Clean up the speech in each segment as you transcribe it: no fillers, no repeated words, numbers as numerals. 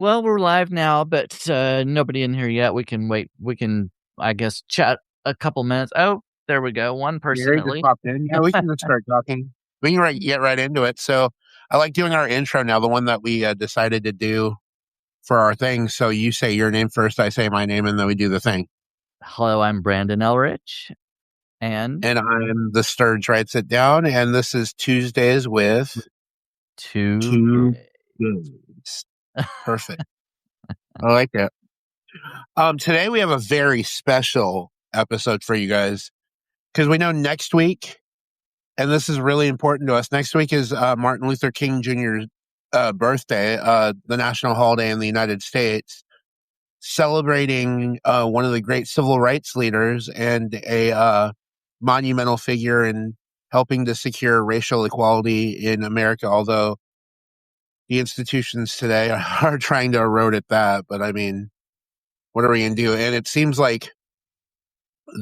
Well, we're live now, but nobody in here yet. We can wait. We can, I guess, chat a couple minutes. Oh, there we go. One person Gary at just least. popped in. Yeah, we can just start talking. We can get right into it. So I like doing our intro now, the one that we decided to do for our thing. So you say your name first, I say my name, and then we do the thing. Hello, I'm Brandon Elrich, and And I'm the Sturge writes it down, and this is Tuesdays with two. two days. Perfect. I like that. Today we have a very special episode for you guys because we know next week, and this is really important to us. Next week is Martin Luther King Jr.'s birthday, the national holiday in the United States, celebrating one of the great civil rights leaders and a monumental figure in helping to secure racial equality in America. Although the institutions today are trying to erode at that, but I mean, what are we going to do? And it seems like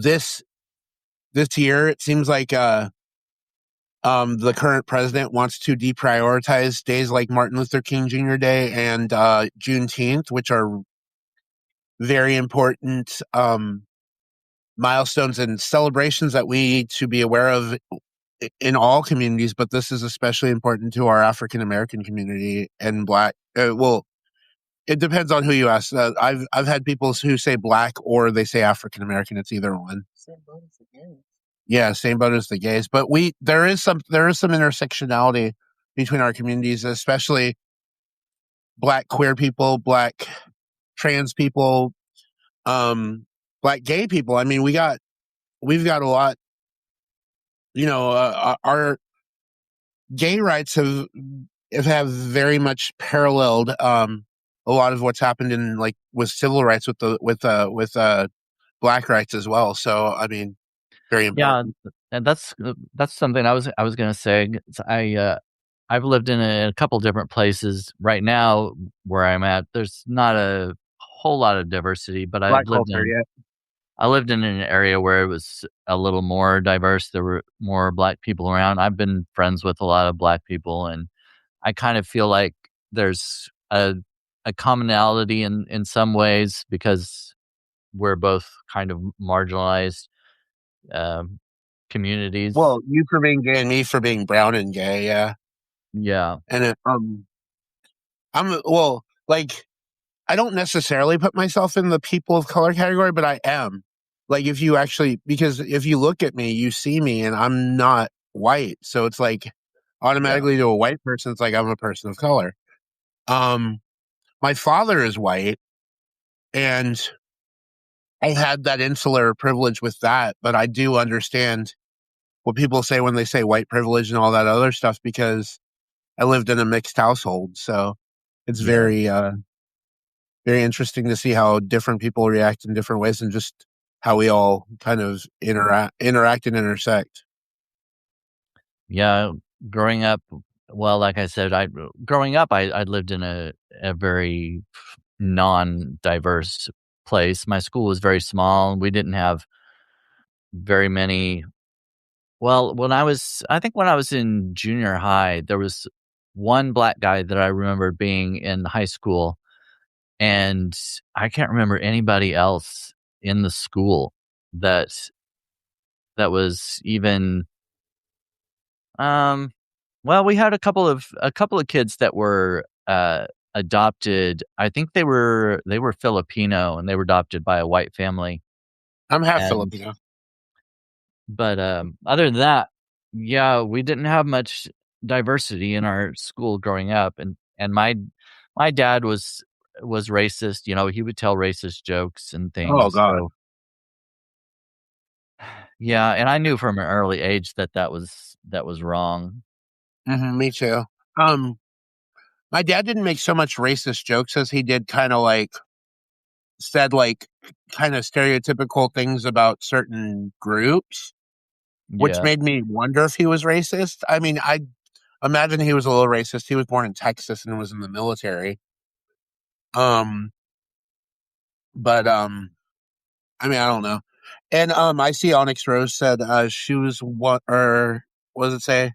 this this year, it seems like the current president wants to deprioritize days like Martin Luther King Jr. Day and Juneteenth, which are very important milestones and celebrations that we need to be aware of in all communities. But this is especially important to our African American community and Black. Well, it depends on who you ask. I've had people who say Black or they say African American. It's either one. Yeah, same boat as the gays. But there is some intersectionality between our communities, especially Black queer people, Black trans people, Black gay people. I mean, we've got a lot. Our gay rights have very much paralleled a lot of what's happened in like with civil rights with Black rights as well. So I mean, very Yeah, important. and that's something I was gonna say. I've lived in a couple different places. Right now, where I'm at, there's not a whole lot of diversity, but Black culture, yeah. I lived in an area where it was a little more diverse. There were more Black people around. I've been friends with a lot of Black people, and I kind of feel like there's a commonality in some ways because we're both kind of marginalized um, communities. Well, you for being gay and me for being brown and gay, yeah. Yeah, And like I don't necessarily put myself in the people of color category, but I am. Like if you actually, because if you look at me, you see me, and I'm not white, so it's like yeah, automatically to a white person, it's like I'm a person of color. Um, my father is white, and I had that insular privilege with that, but I do understand what people say when they say white privilege and all that other stuff because I lived in a mixed household, so it's yeah. very interesting to see how different people react in different ways and just how we all kind of interact and intersect. Yeah, growing up, well, like I said, growing up, I lived in a very non-diverse place. My school was very small. We didn't have very many. Well, I think when I was in junior high, there was one Black guy that I remember being in high school, and I can't remember anybody else in the school that was even um well, we had a couple of kids that were adopted. I think they were Filipino and they were adopted by a white family. I'm half And Filipino. but other than that, yeah, we didn't have much diversity in our school growing up, and my dad was racist. You know, he would tell racist jokes and Oh things. God. So yeah, and I knew from an early age that that was wrong. Me too. Um, my dad didn't make so much racist jokes as he did kind of like said like kind of stereotypical things about certain groups, which Yeah. made me wonder if he was racist. I mean, I imagine he was a little racist. He was born in Texas and was in the military. Um, but I mean, I don't know. And I see Onyx Rose said she was what or what does it say?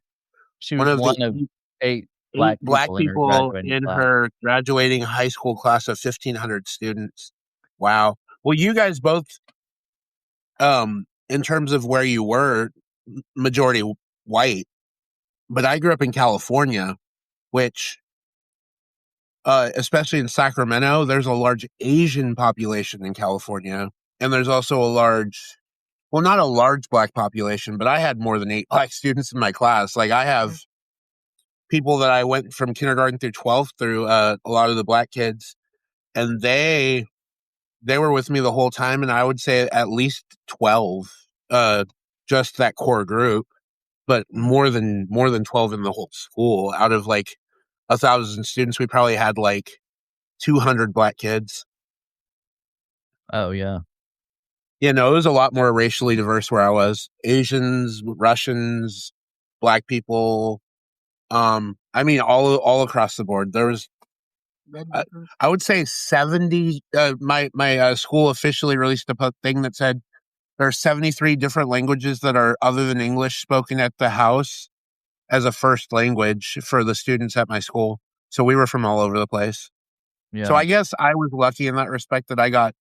She One was of the one of 8 8 black black people in her people graduating in class. her graduating high school class of 1,500 students. Wow. Well, you guys both, in terms of where you were, majority white, but I grew up in California, which, especially in Sacramento, there's a large Asian population in California. And there's also a large, well, not a large black population, but I had more than 8 black students in my class. Like, I have people that I went from kindergarten through 12th through, a lot of the black kids, and they were with me the whole time, and I would say at least 12, just that core group, but more than 12 in the whole school. Out of like 1,000 students, we probably had like 200 black kids. Oh, yeah. You know, it was a lot more racially diverse where I was. Asians, Russians, black people. I mean, all across the board. There was, I would say 70. My school officially released a thing that said there are 73 different languages that are other than English spoken at the house as a first language for the students at my school. So we were from all over the place. So Yeah. I guess I was lucky in that respect that I got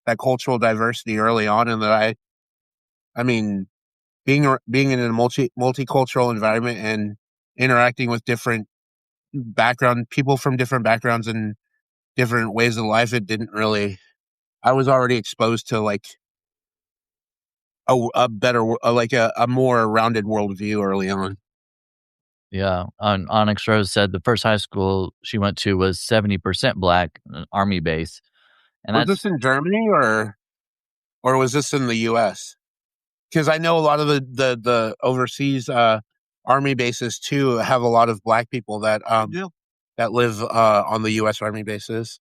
that cultural diversity early on, and that I mean, being in a multicultural environment and interacting with different people from different backgrounds and different ways of life, it didn't really. I was already exposed to like a better, like a more rounded worldview early on. Yeah. Onyx Rose said the first high school she went to was 70% black, an army base. And Was this that's in Germany or was this in the U.S.? Because I know a lot of the overseas army bases too have a lot of black people that live on the U.S. army bases.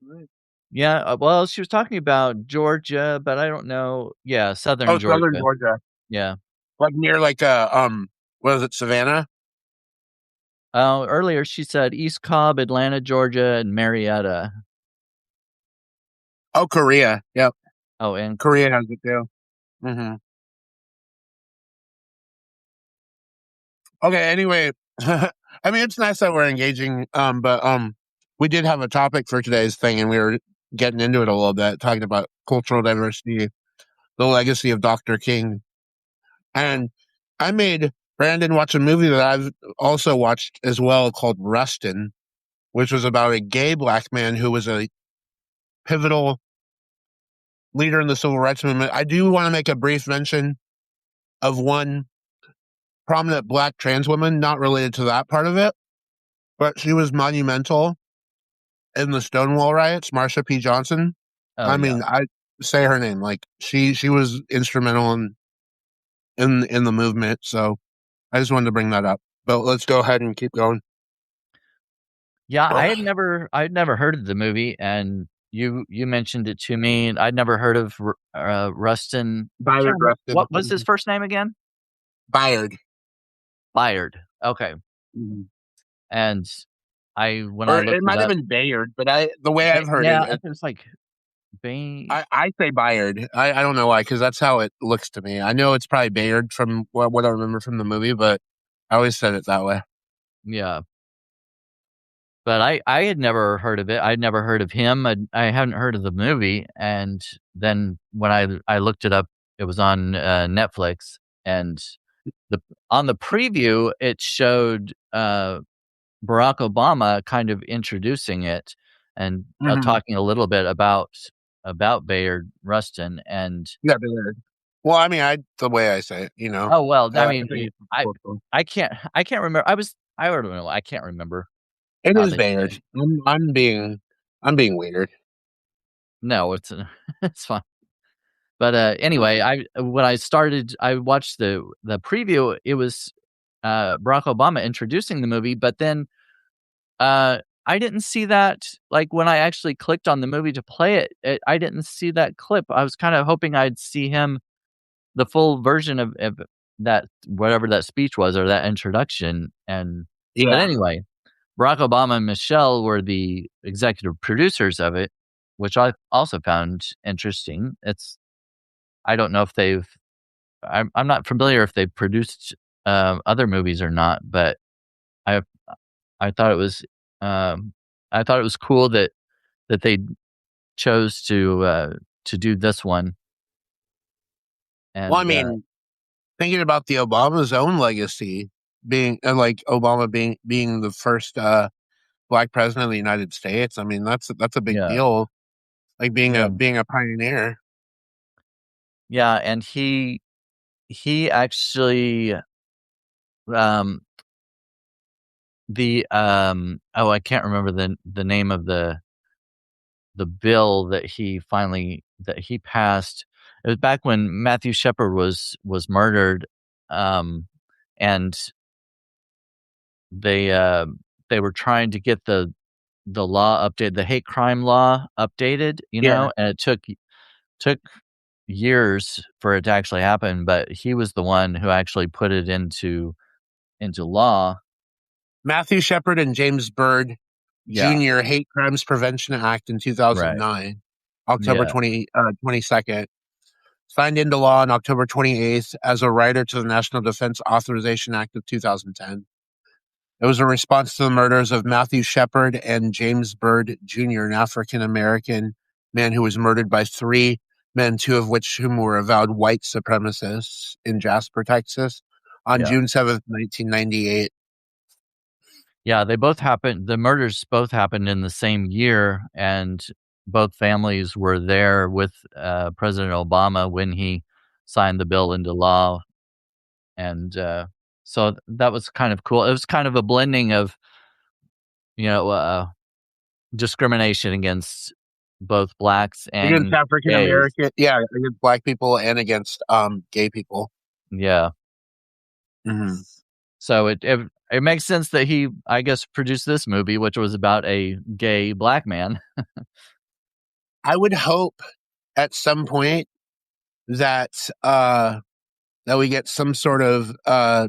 right. Yeah. Well, she was talking about Georgia, but I don't know. Yeah. Southern Oh, Southern Georgia. Georgia, Yeah. like near like what is it, Savannah? Earlier she said East Cobb, Atlanta, Georgia, and Marietta. Oh, Korea. Yep, Oh, and Korea has it too. Hmm. Okay. Anyway, I mean, it's nice that we're engaging, but we did have a topic for today's thing, and we were getting into it a little bit, talking about cultural diversity, the legacy of Dr. King. And I made Brandon watch a movie that I've also watched as well called Rustin, which was about a gay black man who was a pivotal leader in the civil rights movement. I do want to make a brief mention of one prominent black trans woman, not related to that part of it, but she was monumental in the Stonewall riots, Marsha P. Johnson. oh I yeah. mean, I say her name, like she was instrumental in the movement. So I just wanted to bring that up. But let's go ahead and keep going. Yeah, I'd never heard of the movie, and you mentioned it to me, and I'd never heard of Rustin. I can't Byard remember Rustin. what was his first name again? Byard. Byard. Okay. Mhm. And when Or I it looked it might have up, been Bayard, but the way I've heard yeah, it, I think it's like Bain. I say Byard. I don't know why, because that's how it looks to me. I know it's probably Bayard from what I remember from the movie, but I always said it that way. Yeah. But I had never heard of it. I'd never heard of him. I hadn't heard of the movie, and then when I looked it up, it was on, Netflix, and the on the preview, it showed, Barack Obama kind of introducing it and, Hmm. talking a little bit about Bayard Rustin, and Yeah, Bayard. Well, I mean, the way I say it, you know, oh, well, I I mean, think it's I cultural. I can't remember. I don't know, I can't remember It how is they say it. Bayard. I'm being weird. No, it's it's fine. But, anyway, when I watched the preview, it was, Barack Obama introducing the movie, but then, I didn't see that, like, when I actually clicked on the movie to play it, I didn't see that clip. I was kinda hoping I'd see him the full version of that whatever that speech was or that introduction, but Yeah. anyway, Barack Obama and Michelle were the executive producers of it, which I also found interesting. I don't know if I'm not familiar if they've produced, other movies or not, but I I thought it was, um, I thought it was cool that they chose to do this one, Well, I and, mean, thinking about the Obama's own legacy being like Obama being the first black president of the United States. I mean, that's a big yeah, deal. Like yeah, being a pioneer. yeah, and he actually, um, oh, I can't remember the name of the bill that he passed. It was back when Matthew Shepard was murdered, um, and they, uh, they were trying to get the law updated, the hate crime law updated, Yeah. and it took years for it to actually happen, but he was the one who actually put it into law. Matthew Shepard and James Byrd Yeah, Jr. Hate Crimes Prevention Act in right. 2009, October Yeah, 22nd, signed into law on October 28th as a rider to the National Defense Authorization Act of 2010. It was a response to the murders of Matthew Shepard and James Byrd Jr., an African American man who was murdered by three men, two of which whom were avowed white supremacists in Jasper, Texas, on yeah. June 7th, 1998. Yeah, the murders both happened in the same year, and both families were there with, President Obama when he signed the bill into law, and, so that was kind of cool. It was kind of a blending of, you know, discrimination against both blacks Against and African gays. American, yeah, against black people and against gay people. Yeah. Hmm. So it makes sense that he, I guess, produced this movie, which was about a gay black man. I would hope at some point that that we get some sort of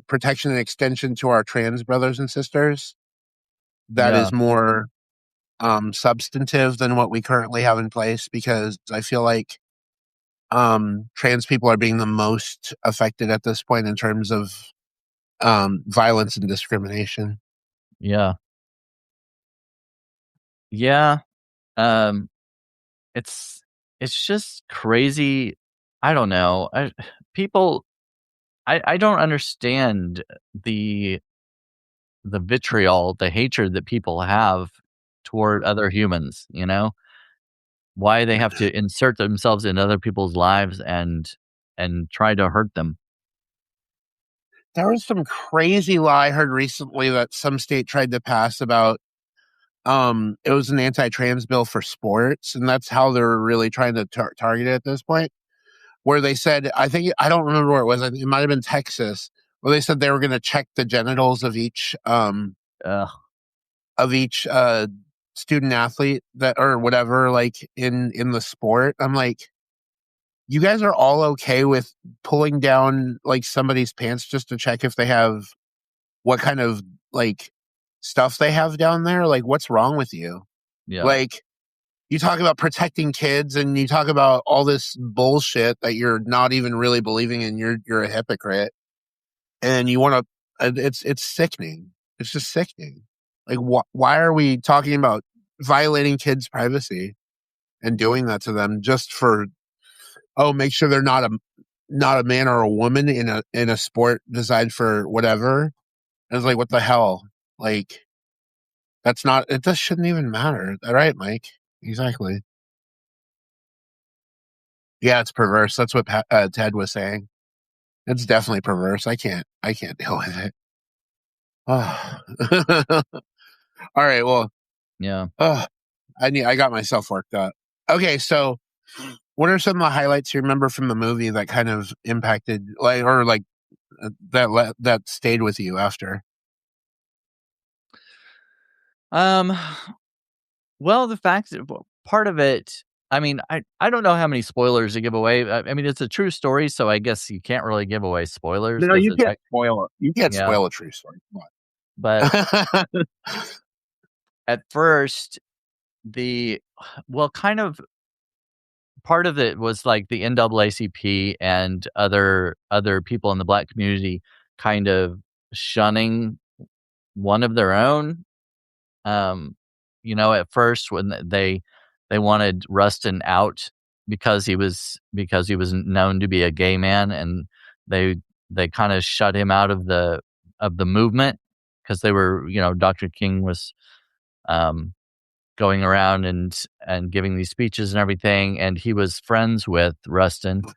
protection and extension to our trans brothers and sisters that Yeah, is more substantive than what we currently have in place, because I feel like trans people are being the most affected at this point in terms of violence and discrimination. yeah, yeah. Um, it's it's just crazy. I don't know. People, I don't understand the the vitriol, the hatred that people have toward other humans. Why they have to insert themselves in other people's lives and try to hurt them. There was some crazy law I heard recently that some state tried to pass about it was an anti-trans bill for sports, and that's how they're really trying to target it at this point, where they said, I don't remember where it was, it might have been Texas, where they said they were going to check the genitals Ugh, of each student athlete that or whatever, like in the sport. I'm like, you guys are all okay with pulling down like somebody's pants just to check if they have what kind of like stuff they have down there? Like, what's wrong with you? yeah, Like, you talk about protecting kids and you talk about all this bullshit that you're not even really believing in. You're a hypocrite, and you want to. It's sickening. It's just sickening. Like, why are we talking about violating kids' privacy and doing that to them just for make sure they're not a man or a woman in a sport designed for whatever. And it's like, what the hell? Like, that's not. It just shouldn't even matter. All right, Mike. Exactly. Yeah, it's perverse. That's what Ted was saying. It's definitely perverse. I can't deal with it. All right. Well, yeah. uh, I got myself worked up. Okay, so what are some of the highlights you remember from the movie that kind of impacted, like, or like that stayed with you after? Um, well, the fact that part of it, I mean, I don't know how many spoilers to give away. I mean, it's a true story, so I guess you can't really give away spoilers No, because you it's can't spoil it. You can't yeah. spoil a true story. But Come on. at first, the well, kind of part of it was like the NAACP and other people in the black community kind of shunning one of their own. Um, at first when they wanted Rustin out because he was known to be a gay man, and they they kind of shut him out of the movement because they were, Dr. King was um, going around and giving these speeches and everything, and he was friends with Rustin, They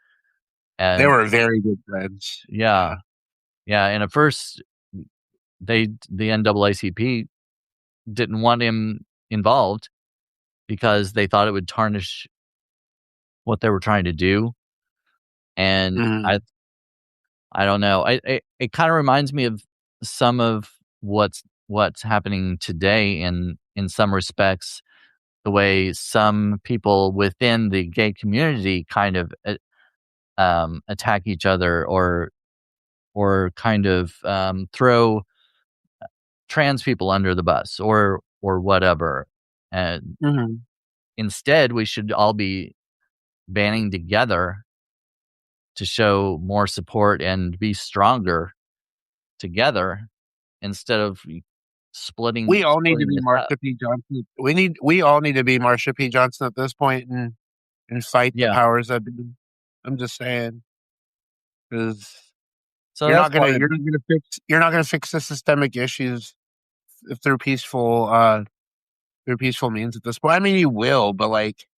and were very good friends. yeah, Yeah. yeah, and at first the NAACP didn't want him involved because they thought it would tarnish what they were trying to do, and Mhm. I don't know. It kind of reminds me of some of what's happening today in some respects, the way some people within the gay community kind of attack each other or kind of throw trans people under the bus or whatever. And Mhm. instead, we should all be banding together to show more support and be stronger together instead of We all need to splitting be this up. Marsha P. Johnson. We all need to be Marsha P. Johnson at this point and fight the Yeah. powers that be. I'm just saying, because So that's why you're not gonna fix the systemic issues through peaceful means at this point. I mean, you will, but like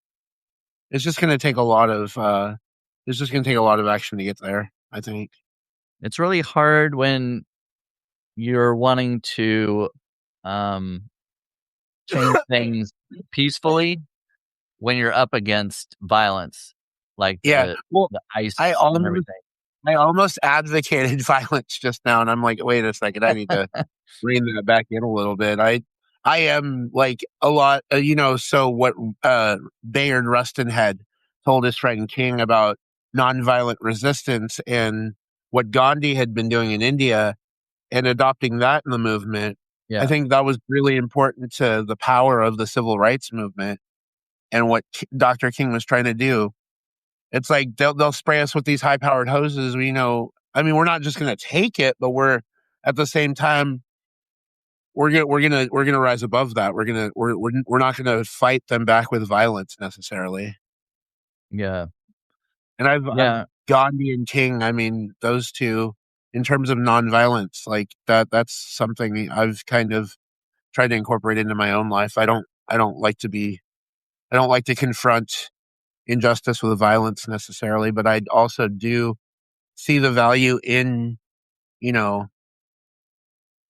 it's just gonna take a lot of it's just gonna take a lot of action to get there, I think. it's really hard when you're wanting to um, change things peacefully when you're up against violence, like Yeah. Well, the I ICE and almost everything. I almost advocated violence just now, and I'm like, wait a second, I need to rein that back in a little bit. I am like a lot, so what Bayard Rustin had told his friend King about nonviolent resistance and what Gandhi had been doing in India and adopting that in the movement, I Yeah, think that was really important to the power of the civil rights movement and what Dr. King was trying to do. It's like they'll spray us with these high powered hoses. I mean, we're not just going to take it, but we're at the same time we're gonna rise above that. We're not gonna fight them back with violence necessarily. yeah, And I've yeah. Gandhi and King. I mean, those two in terms of nonviolence, like that's something I've kind of tried to incorporate into my own life. I don't like to confront injustice with violence necessarily, but I also do see the value in you know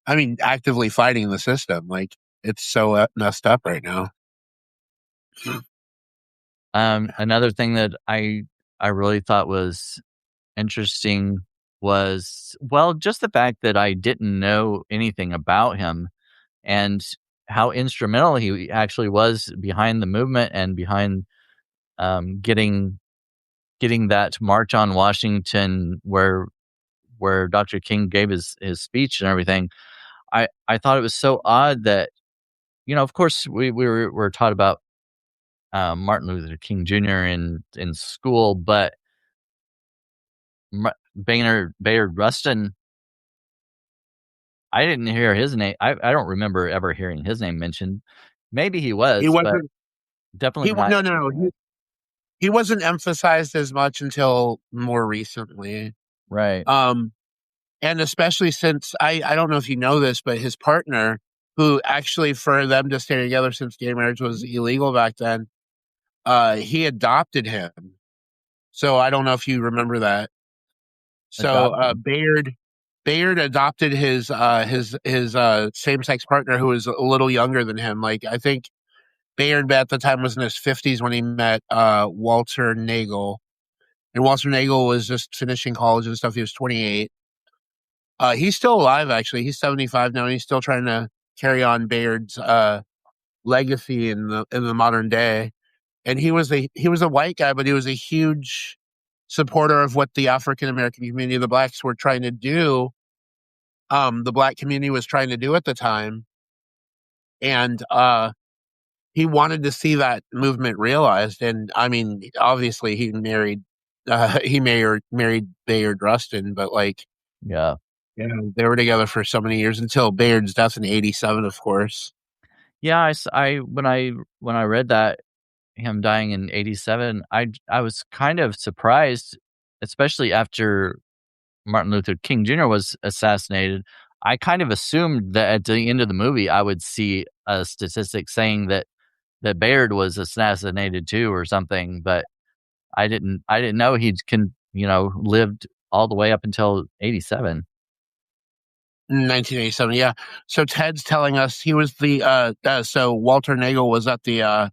I mean, actively fighting the system. Like it's so messed up right now. Another thing that I really thought was interesting was, well, just the fact that I didn't know anything about him and how instrumental he actually was behind the movement and behind getting that march on Washington where Dr. King gave his speech and everything. I thought it was so odd that, of course we're taught about Martin Luther King Jr. in school, but Bayard Rustin, I didn't hear his name. I don't remember ever hearing his name mentioned. Maybe he He was, but wasn't. definitely not. No, no, no. He wasn't emphasized as much until more recently. Right. Um, and especially since I don't know if you know this, but his partner, who actually for them to stay together since gay marriage was illegal back then, he adopted him. So I don't know if you remember that. So Adopted. Bayard adopted his same sex partner who was a little younger than him. Like I think Bayard at the time was in his 50s when he met Walter Nagel. And Walter Nagel was just finishing college and stuff. He was 28. He's still alive, actually. He's 75 now, and he's still trying to carry on Bayard's legacy in the modern day. And he was a white guy, but he was a huge supporter of what the African American community, the blacks, were trying to do. The black community was trying to do at the time, and he wanted to see that movement realized. And I mean, obviously, he married Bayard Rustin, but like, Yeah. yeah, they were together for so many years until Bayard's death in '87, of course. Yeah, when I read that, him dying in '87, I was kind of surprised, especially after Martin Luther King Jr. was assassinated. I kind of assumed that at the end of the movie, I would see a statistic saying that Bayard was assassinated too or something, but I didn't know lived all the way up until '87. 1987, yeah. So Ted's telling us he was so Walter Nagel was at the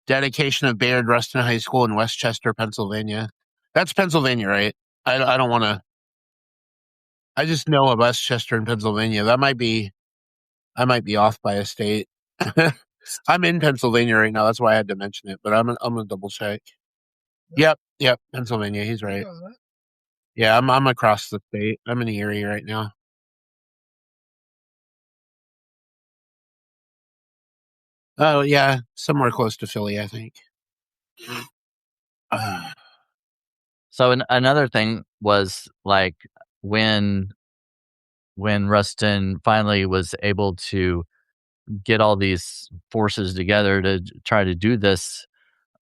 dedication of Bayard Rustin High School in Westchester, Pennsylvania. That's Pennsylvania, right? I don't want to. I just know of Westchester in Pennsylvania. I might be off by a state. I'm in Pennsylvania right now. That's why I had to mention it. But I'm gonna double check. Yep, Pennsylvania. He's right. Yeah, I'm across the state. I'm in Erie right now. Oh yeah, somewhere close to Philly, I think. Uh, So another thing was like when when Rustin finally was able to get all these forces together to try to do this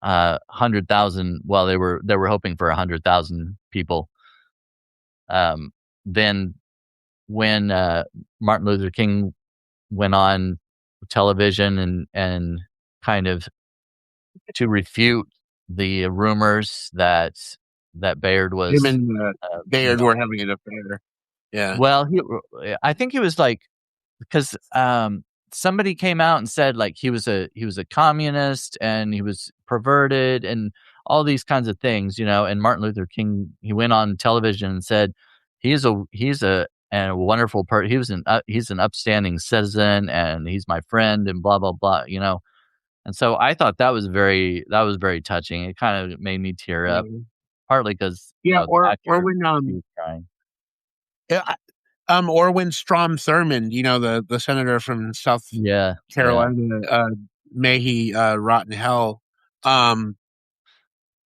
100,000, well they were hoping for 100,000 people. Then when Martin Luther King went on television and kind of to refute the rumors that Bayard him was, and you Bayard know, were having an affair. Yeah. well, I think he was like because somebody came out and said like he was a communist and he was perverted and all these kinds of things, and Martin Luther King, he went on television and said he's a and a wonderful person. He's an upstanding citizen and he's my friend and blah blah blah. And so I thought that was very touching. It kind of made me tear up, Yeah. partly because Yeah, the or actor, when he was crying. yeah, or when Strom Thurmond, the senator from South Yeah, yeah, Carolina, may he rot in hell. Um,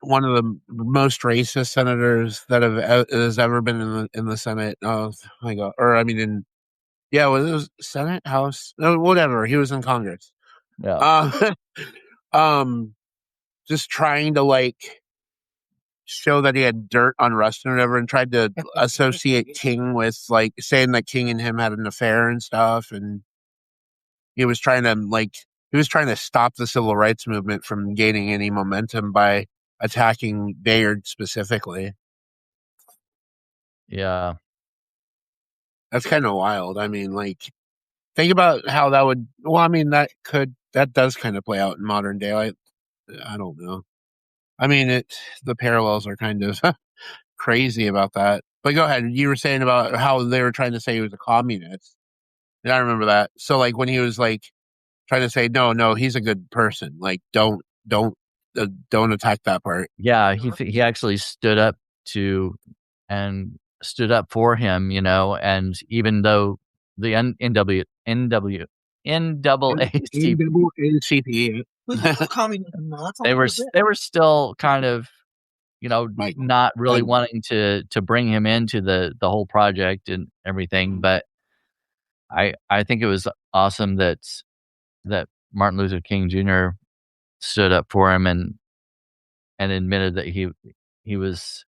one of the most racist senators that has ever been in the Senate. Oh my God! Or I mean, it was Senate, House, no, whatever. He was in Congress. yeah, Uh, um, just trying to like show that he had dirt on Rustin or whatever, and tried to associate King with like saying that King and him had an affair and stuff, and he was trying to stop the civil rights movement from gaining any momentum by attacking Bayard specifically. yeah. That's kind of wild. I mean, like, think about how that would. Well, I mean, that does kind of play out in modern day. I don't know. I mean, the parallels are kind of crazy about that. But go ahead. You were saying about how they were trying to say he was a communist. Yeah, I remember that. So, like, when he was like trying to say, no, no, he's a good person. Like, don't attack that part. Yeah, he actually stood up to and stood up for him, and even though the NAACP, NAACP. they were still kind of, Michael. not really And wanting to bring him into the whole project and everything, but I think it was awesome that Martin Luther King Jr. stood up for him and admitted that he was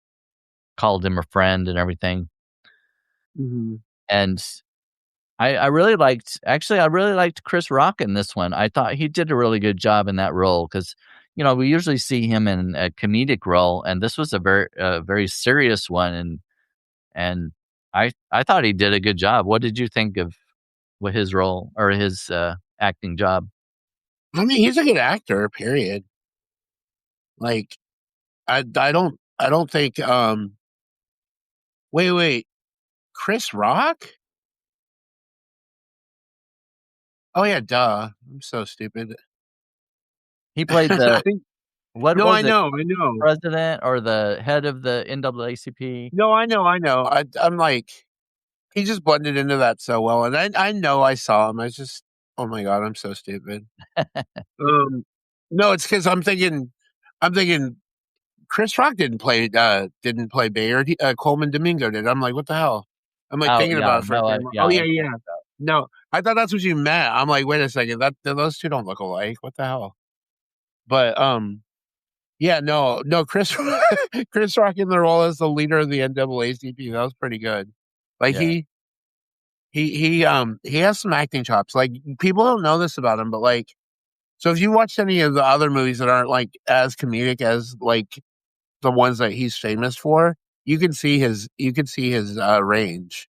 called him a friend and everything. mhm. And I really liked I really liked Chris Rock in this one. I thought he did a really good job in that role because, we usually see him in a comedic role, and this was a very serious one, and I thought he did a good job. What did you think of what his role or his acting job? I mean, he's a good actor. Period. Like, I don't think. Wait, Chris Rock? Oh yeah, duh. I'm so stupid. He played I the think what no, was it? I know. President or the head of the NAACP? No, I know. I'm like he just blended into that so well, and I know I saw him. I just oh my god, I'm so stupid. Um, no, it's because I'm thinking Chris Rock didn't play Bayard. Coleman Domingo did. I'm like, what the hell? I'm like Oh thinking yeah, about it for a no, second. yeah, Oh I yeah, don't yeah, think so. No, I thought that's what you meant. I'm like, wait a second, that those two don't look alike. What the hell? But yeah, no, Chris Chris Rock in the role as the leader of the NAACP. That was pretty good. Like Yeah. he has some acting chops. Like people don't know this about him, but like so if you watch any of the other movies that aren't like as comedic as like the ones that he's famous for, you can see his range.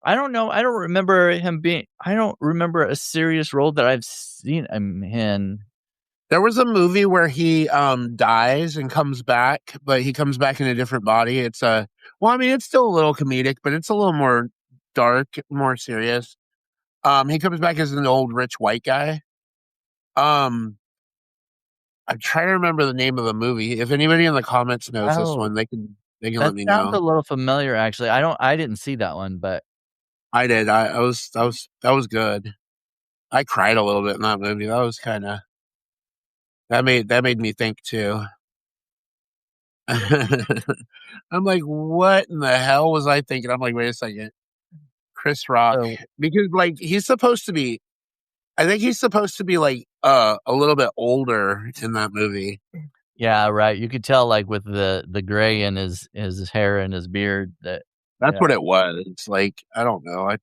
I don't know. I don't remember a serious role that I've seen him in. There was a movie where he dies and comes back, but he comes back in a different body. It's a well, I mean, it's still a little comedic, but it's a little more dark, more serious. He comes back as an old rich white guy. Um, I'm trying to remember the name of the movie. If anybody in the comments knows this Oh, one, they can let that me sounds a know. little familiar, actually. I didn't see that one, but I did. I was that was good. I cried a little bit in that movie. That was kind of that made me think too. I'm like, what in the hell was I thinking? I'm like, wait a second, Chris Rock, so because like he's supposed to be. I think he's supposed to be like a little bit older in that movie. yeah, right. You could tell, like, with the gray in his hair and his beard that That's yeah. what it was. It's like I don't know.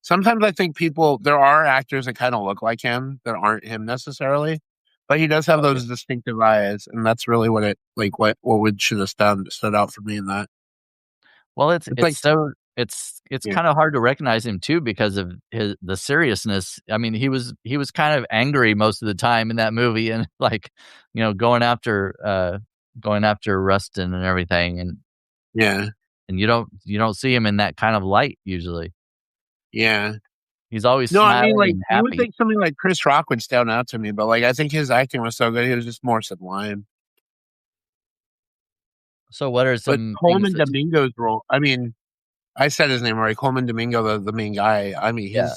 Sometimes I think people there are actors that kind of look like him that aren't him necessarily, but he does have Oh, yeah. those distinctive eyes, and that's really what it like what would should have stood out for me in that. Well, It's like it's yeah, kinda hard to recognize him too because of the seriousness. I mean, he was kind of angry most of the time in that movie and, like, going after Rustin and everything, yeah, and you don't see him in that kind of light usually. yeah. He's always No, I mean smiling like and you would happy. think something like Chris Rock would stand out to me, but like I think his acting was so good, he was just more sublime. So what are But some things Coleman that Domingo's role, I mean, I said his name right, Coleman Domingo, the main guy. I mean, yeah.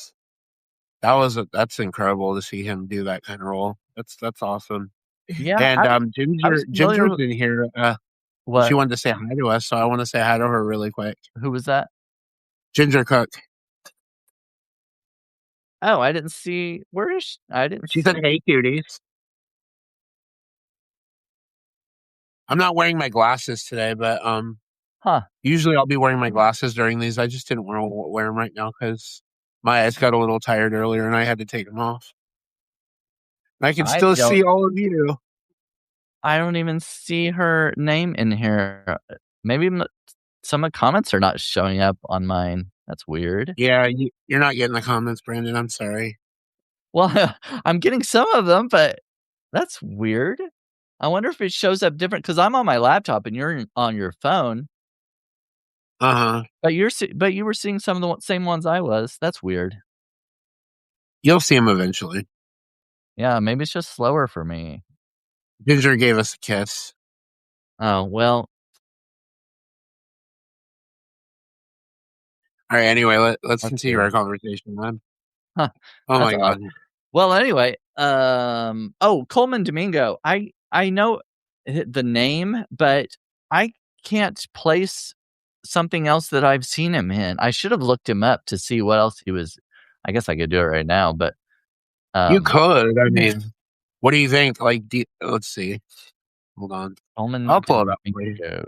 that's incredible to see him do that kind of role. That's awesome. Yeah, And I was familiar Ginger's with in here. She what? wanted to say hi to us, so I want to say hi to her really quick. Who was that? Ginger Cook. Oh, I didn't see where is sh I didn't She said, see "Hey, cuties." I'm not wearing my glasses today, but huh. usually I'll be wearing my glasses during these. I just didn't want to wear them right now because my eyes got a little tired earlier, and I had to take them off. I can I still don't see all of you. I don't even see her name in here. Maybe some of the comments are not showing up on mine. That's weird. Yeah, you're not getting the comments, Brandon. I'm sorry. Well, I'm getting some of them, but that's weird. I wonder if it shows up different because I'm on my laptop and on your phone, Uh huh. but you were seeing some of the same ones I was. That's weird. You'll see him eventually. Yeah, maybe it's just slower for me. Ginger gave us a kiss. Oh, well, All right. Anyway, let's that's continue our weird. conversation, man. Huh, Oh that's my odd. god. Well, anyway, Coleman Domingo. I know the name, but I can't place something else that I've seen him in. I should have looked him up to see what else he was. I guess I could do it right now, but You um, could. I mean, what do you think? Like, let's see. Hold on. Coleman I'll pull it up for you. Domingo.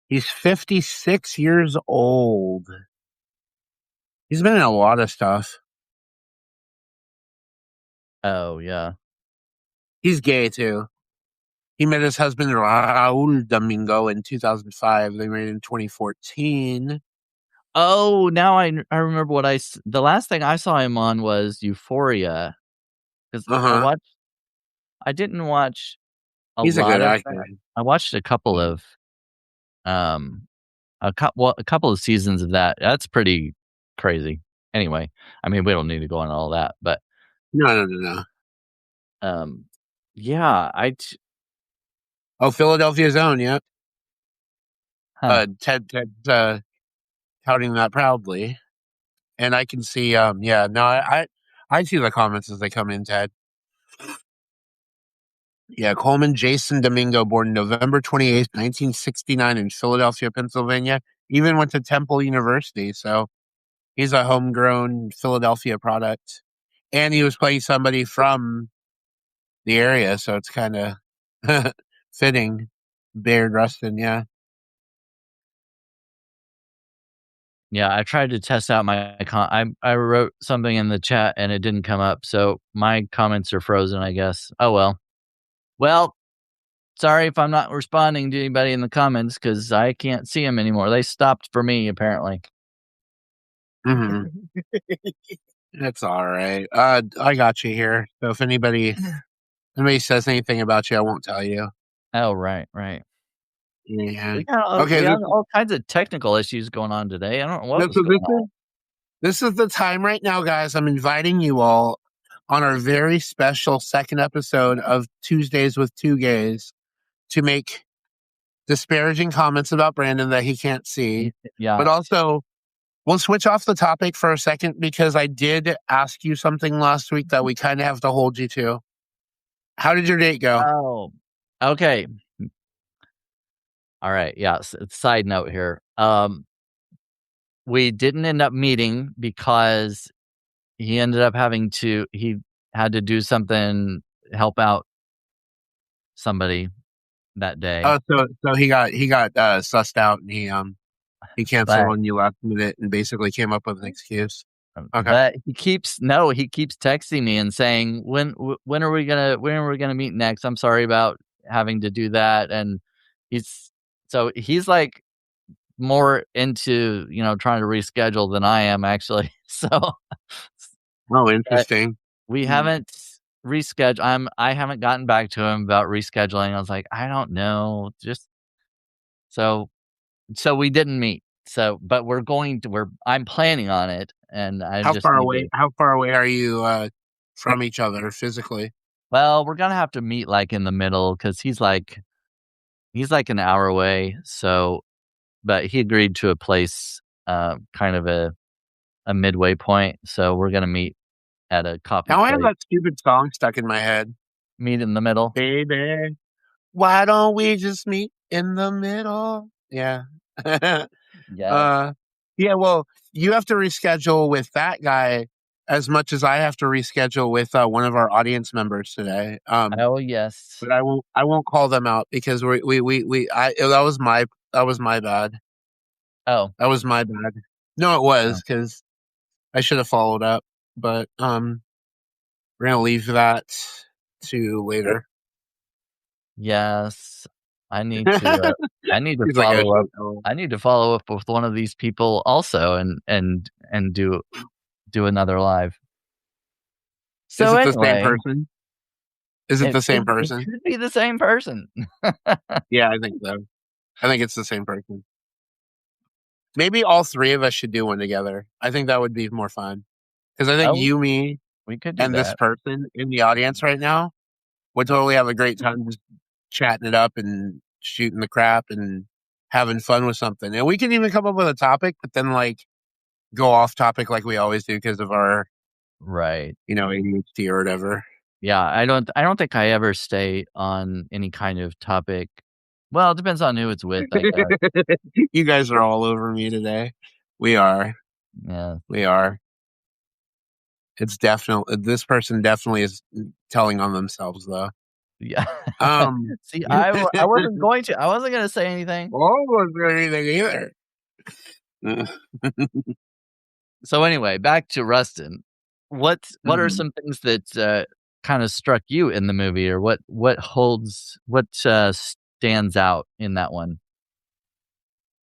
He's 56 years old. He's been in a lot of stuff. Oh yeah. He's gay too. He met his husband Raul Domingo in 2005. They married in 2014. Oh, now I remember the last thing I saw him on was Euphoria because Uh huh. I didn't watch a He's a lot good of actor. that. I watched a couple of um a couple of seasons of that. That's pretty crazy. Anyway, I mean, we don't need to go on all that, but No, no, no, no. um, yeah, Oh, Philadelphia's own. Yep. huh. Ted, touting that proudly, and I can see. Yeah. No, I see the comments as they come in. Ted. Yeah, Coleman Jason Domingo, born November 28th, 1969 in Philadelphia, Pennsylvania. even went to Temple University. So he's a homegrown Philadelphia product. And he was playing somebody from the area. So it's kind of fitting. Bayard Rustin, yeah. Yeah, I tried to test out my I wrote something in the chat and it didn't come up, so my comments are frozen, I guess. Oh, well. Well, sorry if I'm not responding to anybody in the comments because I can't see them anymore. They stopped for me, apparently. Mm-hmm. That's all right. I got you here. So if anybody says anything about you, I won't tell you. Oh, right, right. Yeah. We got Okay. all kinds of technical issues going on today. I don't know what was So going on. this is the time right now, guys. I'm inviting you all on our very special second episode of Tuesdays with Two Gays to make disparaging comments about Brandon that he can't see. Yeah. But also, we'll switch off the topic for a second because I did ask you something last week that we kind of have to hold you to. How did your date go? Oh, okay. All right. Yeah. Side note here. We didn't end up meeting because he ended up he had to do something, help out somebody that day. Oh, so he got sussed out and he canceled on you last minute and basically came up with an excuse. Okay. But he keeps texting me and saying, when are we gonna meet next? I'm sorry about having to do that. And he's like more into, trying to reschedule than I am actually. So Oh, interesting. we haven't rescheduled. I haven't gotten back to him about rescheduling. I was like, I don't know. Just so we didn't meet. So, but I'm planning on it, and How far away are you from each other physically? Well, we're gonna have to meet like in the middle because he's like an hour away. So, but he agreed to a place, kind of a midway point. So we're gonna meet at a coffee Now I have place. that stupid song stuck in my head. Meet in the middle. Baby, why don't we just meet in the middle? Yeah. Yeah. Yeah, well, you have to reschedule with that guy as much as I have to reschedule with one of our audience members today. Oh yes. But I won't call them out because that was my bad. Oh. That was my bad. No, it was because I should have followed up, but we're gonna leave that to later. Yes. I need to follow up. I need to follow up with one of these people also and do another live. So is it the same person? Is it the same person? It could be the same person. Yeah, I think so. I think it's the same person. Maybe all three of us should do one together. I think that would be more fun. Because I think you, me, we could do and that. this person in the audience right now would totally have a great time just chatting it up and shooting the crap and having fun with something. And we can even come up with a topic, but then like go off topic like we always do because of our ADHD or whatever. Yeah, I don't think I ever stay on any kind of topic. Well, it depends on who it's with, I guess. You guys are all over me today. We are. Yeah. We are. It's this person definitely is telling on themselves though. Yeah. See, I wasn't going to say anything. Well, I wasn't going to say anything either. So anyway, back to Rustin. What are some things that kind of struck you in the movie, or what stands out in that one?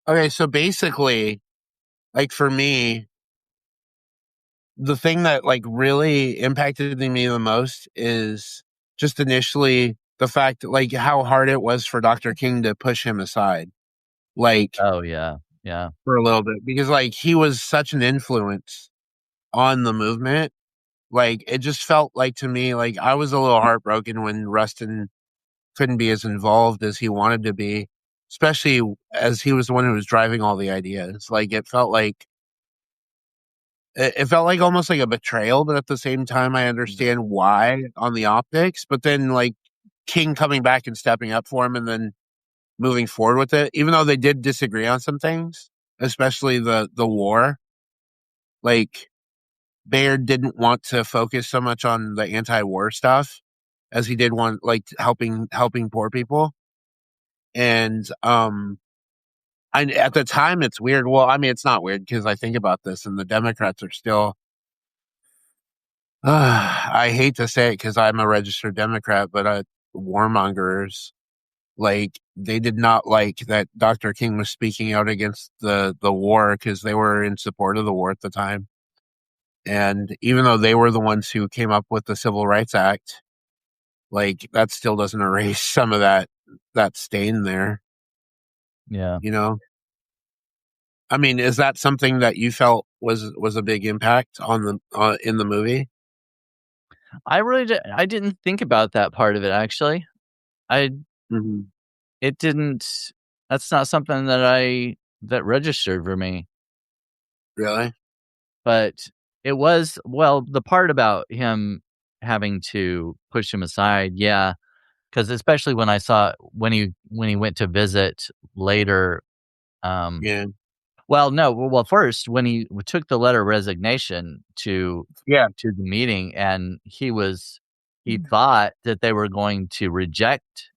Okay, so basically, like for me, the thing that like really impacted me the most is just initially the fact that like how hard it was for Dr. King to push him aside. Like, oh yeah, yeah, for a little bit, because like he was such an influence on the movement. Like it just felt like to me, like I was a little heartbroken when Rustin couldn't be as involved as he wanted to be, especially as he was the one who was driving all the ideas. Like it felt like almost like a betrayal, but at the same time, I understand why on the optics. But then like King coming back and stepping up for him and then moving forward with it, even though they did disagree on some things, especially the war. Like Bayard didn't want to focus so much on the anti-war stuff as he did want like helping poor people. And at the time it's weird. Well, I mean it's not weird because I think about this and the Democrats are still I hate to say it because I'm a registered Democrat, but warmongers, like they did not like that Dr. King was speaking out against the war because they were in support of the war at the time. And even though they were the ones who came up with the Civil Rights Act, like that still doesn't erase some of that stain there, Yeah. you know? I mean, is that something that you felt was a big impact on the in the movie? I didn't think about that part of it, actually. I Hmm. it didn't that's not something that registered for me, Really? but it was well, the part about him having to push him aside, yeah, because especially when I saw when he went to visit later, um Yeah. well, no, well, first, when he took the letter of resignation Yeah. to the meeting and he thought that they were going to reject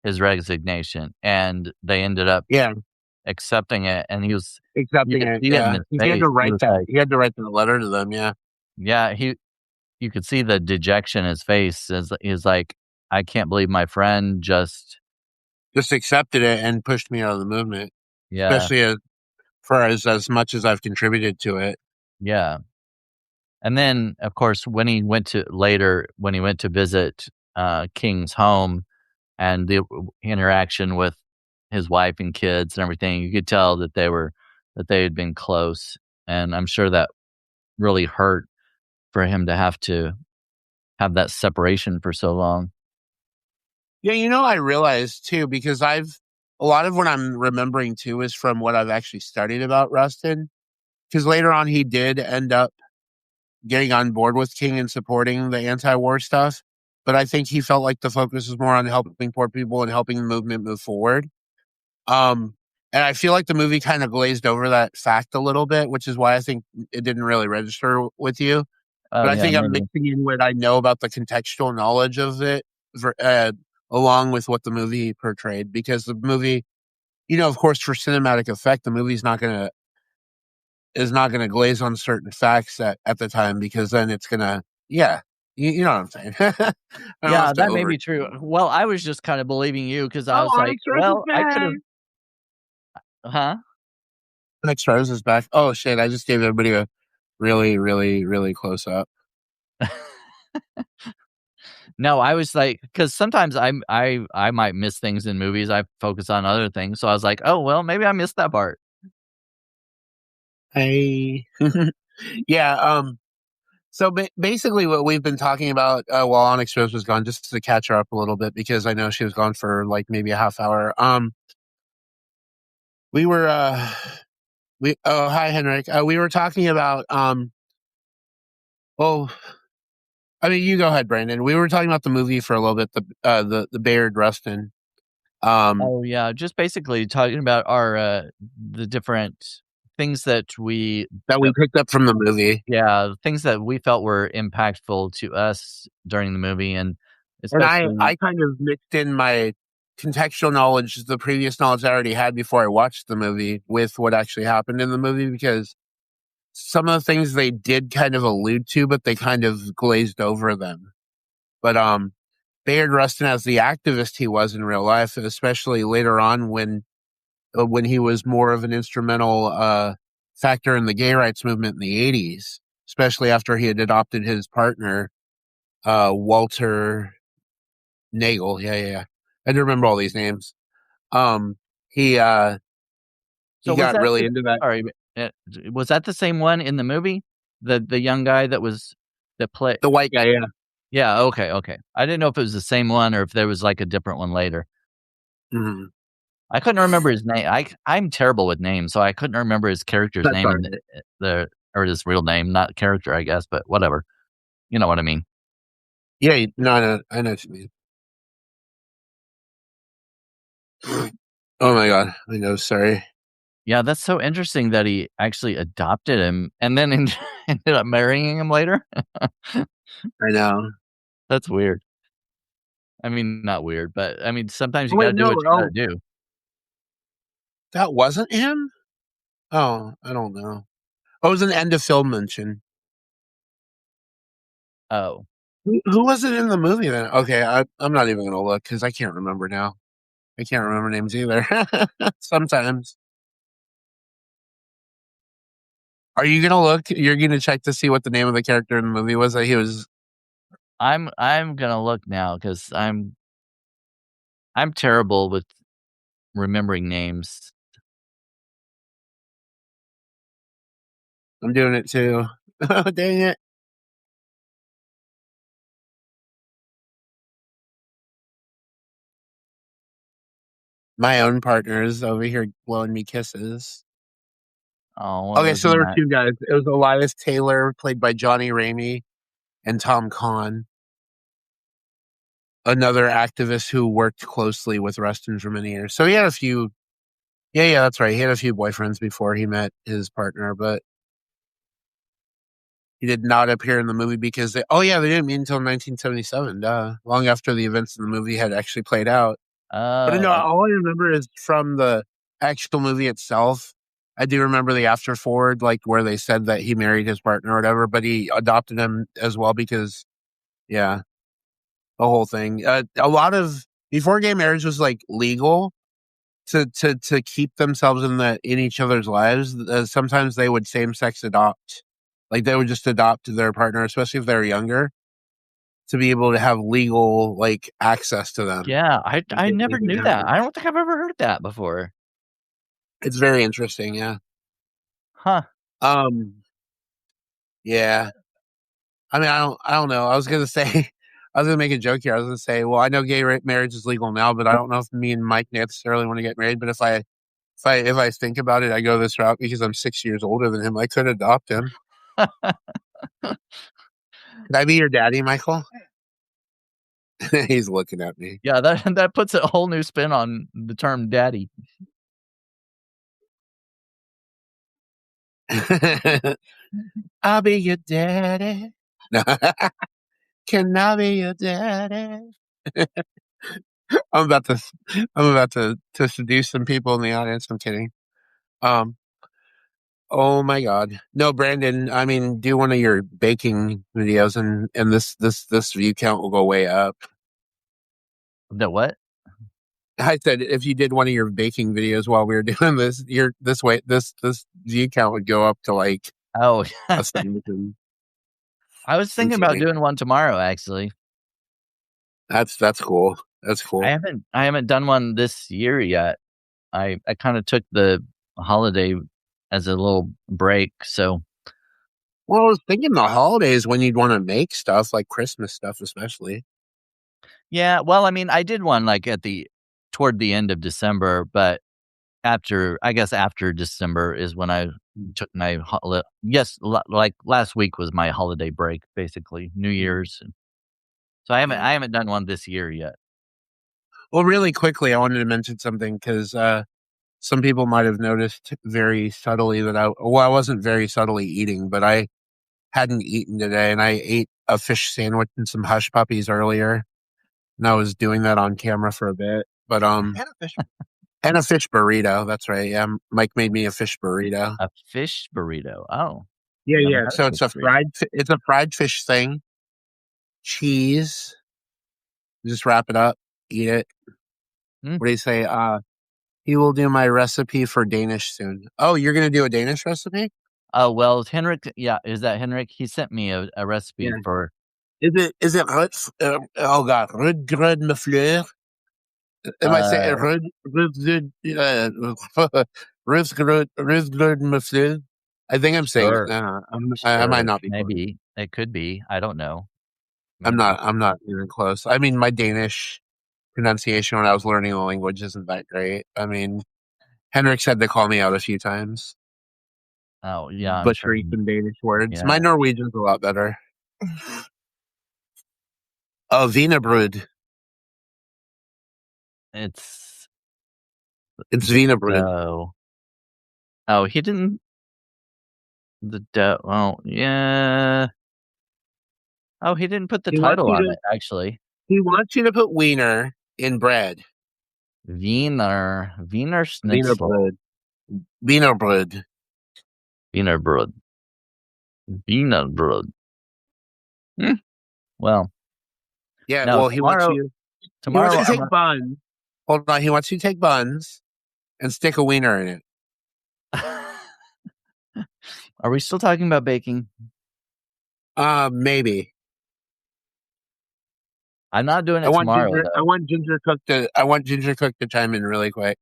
his resignation, and they ended up Yeah. accepting it, and you Accepting could it. see it in Yeah. his 'Cause he had face. to He write was that. like He had to write the letter to them. Yeah. yeah, you could see the dejection in his face as he's like, "I can't believe my friend just" Just accepted it and pushed me out of the movement, yeah, especially for as much as I've contributed to it. yeah. And then, of course, when he went to visit, King's home and the interaction with his wife and kids and everything, you could tell that they had been close, and I'm sure that really hurt for him to have that separation for so long. Yeah, I realized too because I've a lot of what I'm remembering too is from what I've actually studied about Rustin. Because later on, he did end up getting on board with King and supporting the anti-war stuff, but I think he felt like the focus was more on helping poor people and helping the movement move forward. Um, and I feel like the movie kind of glazed over that fact a little bit, which is why I think it didn't really register with you. Oh, But I yeah, think I'm maybe. mixing in what I know about the contextual knowledge of it, ver along with what the movie portrayed, because the movie, of course, for cinematic effect, the movie's not gonna glaze on certain facts at the time because then it's gonna yeah, you know what I'm saying. I don't Yeah, have to that may over be true. Well, I was just kinda believing you because I Oh, was like, Onyx Rose is "Well, I back! could've" Huh? Onyx Rose is back. Oh, shit, I just gave everybody a really, really, really close up. No, I was like, because sometimes I might miss things in movies, I focus on other things, so I was like, "Oh, well, maybe I missed that part." Hey. Yeah, so basically what we've been talking about, while Onyx Rose was gone, just to catch her up a little bit because I know she was gone for, like, maybe a half hour, we were, oh, hi, Henrik. We were talking about, well, I mean, you go ahead, Brandon. We were talking about the movie for a little bit, the Bayard Rustin, um, Oh, yeah, just basically talking about the different things that we picked up from the movie. yeah, things that we felt were impactful to us during the movie, and And I especially I kind of mixed in my contextual knowledge, the previous knowledge I already had before I watched the movie with what actually happened in the movie because some of the things they did kind of allude to, but they kind of glazed over them. But Bayard Rustin, as the activist he was in real life, especially later on when he was more of an instrumental factor in the gay rights movement in the '80s, especially after he had adopted his partner Walter Nagel. Yeah, yeah, yeah. I do remember all these names. Um, he so he was got that really the into that. sorry, was that the same one in the movie? The young guy that played The white guy, yeah. yeah, okay, okay. I didn't know if it was the same one or if there was, like, a different one later. Mhm. I couldn't remember his name. I'm terrible with names, so I couldn't remember his character's That's name all in right. the or his real name, not character, I guess, but whatever. You know what I mean. Yeah, no, no, I know what you mean. Oh my god, I know. Sorry. Yeah, that's so interesting that he actually adopted him and then ended up marrying him later. I know. That's weird. I mean, not weird, but I mean, sometimes Oh, you wait, gotta do no, what you gotta oh, do. that wasn't him? Oh, I don't know. Oh, it was an end of film mention. Oh, Who was it in the movie then? Okay, I'm not even gonna look because I can't remember now. I can't remember names either. Sometimes. Are you gonna look? You're gonna check to see what the name of the character in the movie was that he was. I'm gonna look now because I'm terrible with remembering names. I'm doing it too. Oh, dang it. My own partner is over here blowing me kisses. Oh, what Okay, was so in there were that? two guys. It was Elias Taylor, played by Johnny Ramey, and Tom Kahn, another activist who worked closely with Rustin for many years. So he had a few. Yeah, that's right. He had a few boyfriends before he met his partner, but he did not appear in the movie because they didn't meet until 1977, long after the events in the movie had actually played out. But no, Oh, all I remember is from the actual movie itself. I do remember the after forward, like where they said that he married his partner or whatever, but he adopted him as well because, yeah, the whole thing. A lot of before gay marriage was like legal to keep themselves in each other's lives. Sometimes they would same sex adopt, like they would just adopt their partner, especially if they're younger, to be able to have legal like access to them. yeah, I You never can knew have that. them. I don't think I've ever heard that before. It's very interesting. Yeah. Huh. Um. Yeah. I mean, I don't know. I was gonna say, I was gonna make a joke here. I was gonna say, well, I know marriage is legal now, but I don't know if me and Mike necessarily want to get married. But if I think about it, I go this route because I'm 6 years older than him. I could adopt him. Could I be your daddy, Michael? He's looking at me. Yeah, that that puts a whole new spin on the term daddy. I'll be your daddy. No. Can I be your daddy? I'm about to, to seduce some people in the audience. I'm kidding. Um, oh my God. No, Brandon, I mean, do one of your baking videos and this view count will go way up. The what? I said if you did one of your baking videos while we were doing this, this view count would go up to like Oh, 1,000. I was I'm thinking about kidding. doing one tomorrow, actually. That's cool. That's cool. I haven't done one this year yet. I kinda took the holiday as a little break, so Well, I was thinking the holidays when you'd want to make stuff like Christmas stuff, especially. yeah, well, I mean, I did one, like, at the toward the end of December, but after December is when I took my yes, like, last week was my holiday break, basically, New Mm. Year's, so Yeah. I haven't done one this year yet. Well, really quickly, I wanted to mention something because some people might have noticed very subtly that I wasn't very subtly eating, but I hadn't eaten today, and I ate a fish sandwich and some hush puppies earlier, and I was doing that on camera for a bit. But and a fish burrito. That's right. Yeah, Mike made me a fish burrito. A fish burrito, oh, Yeah, never yeah. had So a fish burrito. it's a fried fish thing. Cheese. Just wrap it up, eat it. Mm. What do you say? He will do my recipe for Danish soon. Oh, you're gonna do a Danish recipe? Oh, well, Henrik yeah, is that Henrik? He sent me a recipe Yeah. for Is it oh god, rugbrød med fleur? Am I saying uh, rugbrød med fleur? I think I'm saying it. sure, I might sure, not be close. maybe. It could be, I don't know. I'm Maybe. I'm not even close. I mean, my Danish pronunciation when I was learning the language isn't that great. I mean, Henrik said to call me out a few times, Oh, yeah, I'm sure butchering he some Danish words. yeah, My Norwegian's a lot better. Oh, wienerbrød. it's It's wienerbrød. so Oh, he didn't. Well, yeah. Oh, he didn't put the He wants title you on to it, actually. he wants you to put wiener in bread. Wiener Wiener Schnitzel. bread. Wiener bread. Wiener Brot. Wiener Brot. Well, Yeah, no, well, he wants tomorrow you to I'm take buns. Hold on, he wants you to take buns and stick a wiener in it. Are we still talking about baking? Maybe. I'm not doing it tomorrow, I though. want Ginger Cook to chime in really quick.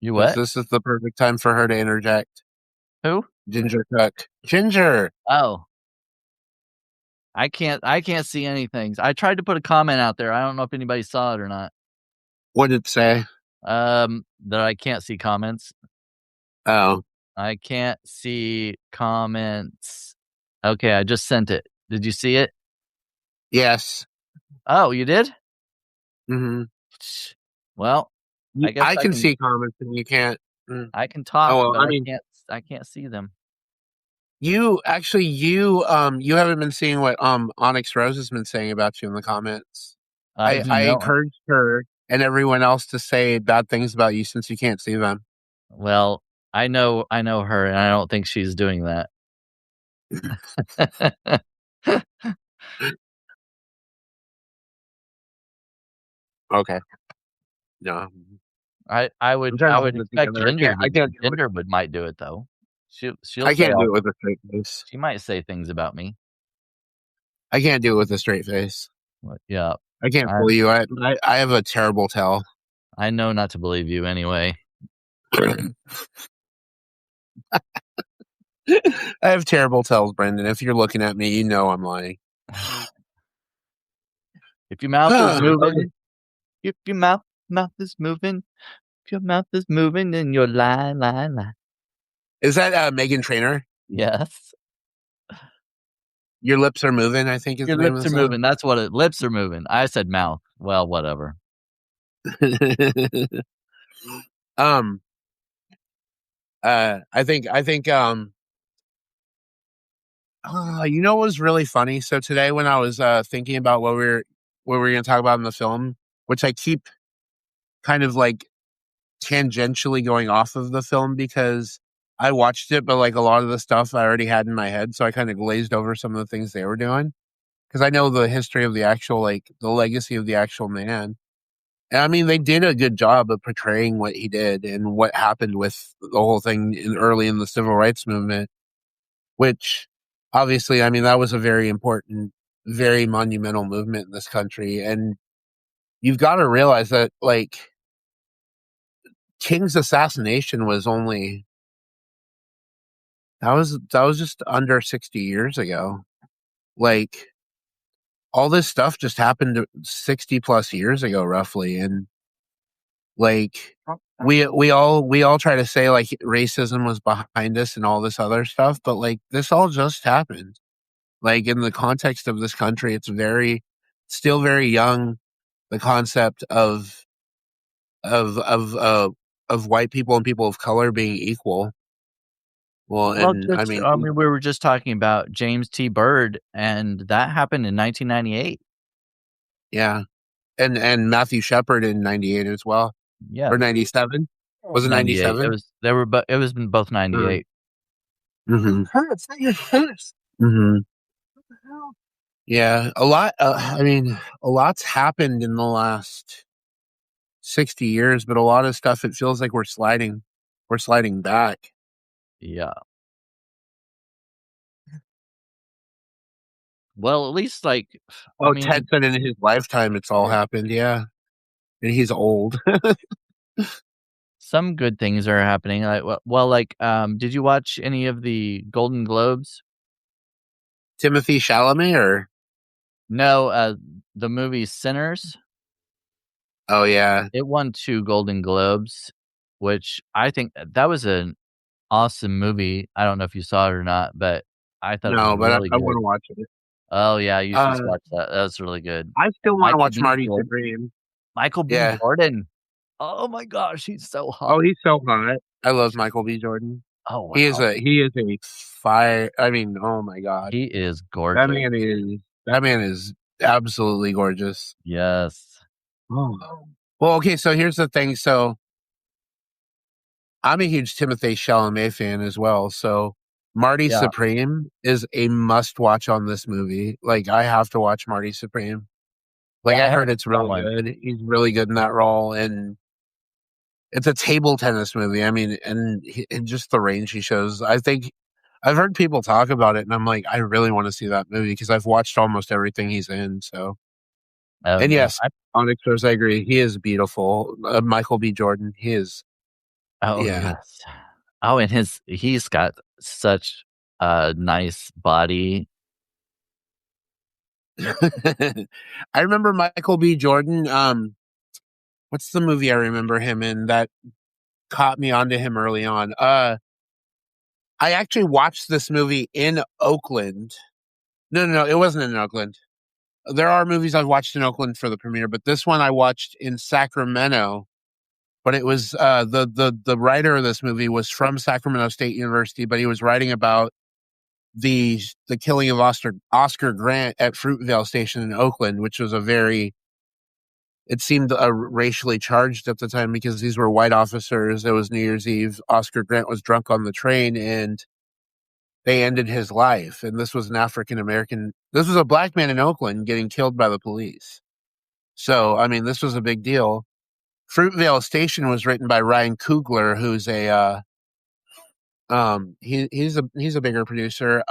You what? This is the perfect time for her to interject. Who? Ginger Cook. Ginger. Oh, I can't see anything. I tried to put a comment out there. I don't know if anybody saw it or not. What did it say? That I can't see comments. Oh. I can't see comments. Okay, I just sent it. Did you see it? Yes. Oh, you did? Mm-hmm. Well, I guess I I can can see comments and you can't. Mm. I can Oh talk, well, but I mean, I can't see them. you haven't been seeing what Onyx Rose has been saying about you in the comments. I do I know. encouraged her and everyone else to say bad things about you since you can't see them. Well, I know her, and I don't think she's doing that. Okay. No. I I'm trying to hold would it expect together. Ginger might do it though. She'll I say can't do it all with a straight face. she might say things about me. I can't do it with a straight face. But yeah, I can't I fool you. I have a terrible tell. I know not to believe you anyway. I have terrible tells, Brendan. If you're looking at me, you know I'm lying. If your mouth is moving, Okay. if your mouth is moving, if your mouth is moving, then you're lying. Is that Megan Trainor? Yes, Your lips are moving, I think is your the name of lips the are song. moving. That's what it. Lips are moving. I said mouth. Well, whatever. um I think you know what was really funny? So today when I was thinking about what we were gonna talk about in the film, which I keep kind of like tangentially going off of the film because I watched it, but like a lot of the stuff I already had in my head, so I kind of glazed over some of the things they were doing because I know the history of the actual, like the legacy of the actual man. And I mean, they did a good job of portraying what he did and what happened with the whole thing early in the civil rights movement, which obviously, I mean, that was a very important, very monumental movement in this country. And you've got to realize that, like, King's assassination was only that was just under 60 years ago. Like all this stuff just happened 60 plus years ago roughly, and like we all try to say like racism was behind us and all this other stuff, but like this all just happened. Like in the context of this country, it's very still very young, the concept of of uh of white people and people of color being equal. Well, Well, and I mean, we were just talking about James T. Byrd, and that happened in 1998. yeah. And Matthew Shepard in '98 as well, Yeah, or '97. Was it 98. It '97? was they were, but it was in both 98. Mm-hmm. Mm-hmm. Yeah, a lot. I mean, a lot's happened in the last 60 years, but a lot of stuff. It feels like we're sliding back. Yeah. Well, at least I Oh, mean, Ted said in his lifetime, it's all happened. Yeah, and he's old. some good things are happening. Did you watch any of the Golden Globes? Timothy Chalamet, or No, the movie Sinners. oh yeah, It won 2 Golden Globes, which I think that was an awesome movie. I don't know if you saw it or not, but I thought it was no, but really I want good. to watch it. Oh, yeah, you should Uh, watch that. That was really good. I still And want to watch Marty Supreme. Michael B. Yeah. Jordan. Oh my gosh, he's so hot. Oh, he's so hot. I love Michael B. Jordan. Oh, He is wow. a fire. I mean, oh my God, He is that gorgeous. man is that man is absolutely gorgeous. Yes. Oh. Well, okay, so here's the thing. So I'm a huge Timothée Chalamet fan as well. So Marty Yeah. Supreme is a must watch on this movie. Like I have to watch Marty Supreme. Like Yeah, I I heard haven't it's seen that really one. good. He's really good in that role, and it's a table tennis movie. I mean, and just the range he shows. I think I've heard people talk about it, and I'm like, I really want to see that movie because I've watched almost everything he's in. So, Oh, and yeah. yes, Onyx Rose, I agree. He is beautiful. Michael B. Jordan, he is. Oh, Yeah. yes. Oh, and he's got such a nice body. I remember Michael B. Jordan. What's the movie I remember him in that caught me onto him early on? I actually watched this movie in Oakland. No, it wasn't in Oakland. There are movies I've watched in Oakland for the premiere, but this one I watched in Sacramento. But it was the writer of this movie was from Sacramento State University, but he was writing about the killing of Oscar Grant at Fruitvale Station in Oakland, which was a very it seemed racially charged at the time because these were white officers. It was New Year's Eve. Oscar Grant was drunk on the train and they ended his life. And this was an African American. This was a black man in Oakland getting killed by the police. So, I mean, this was a big deal. Fruitvale Station was written by Ryan Coogler, who's he's a bigger producer.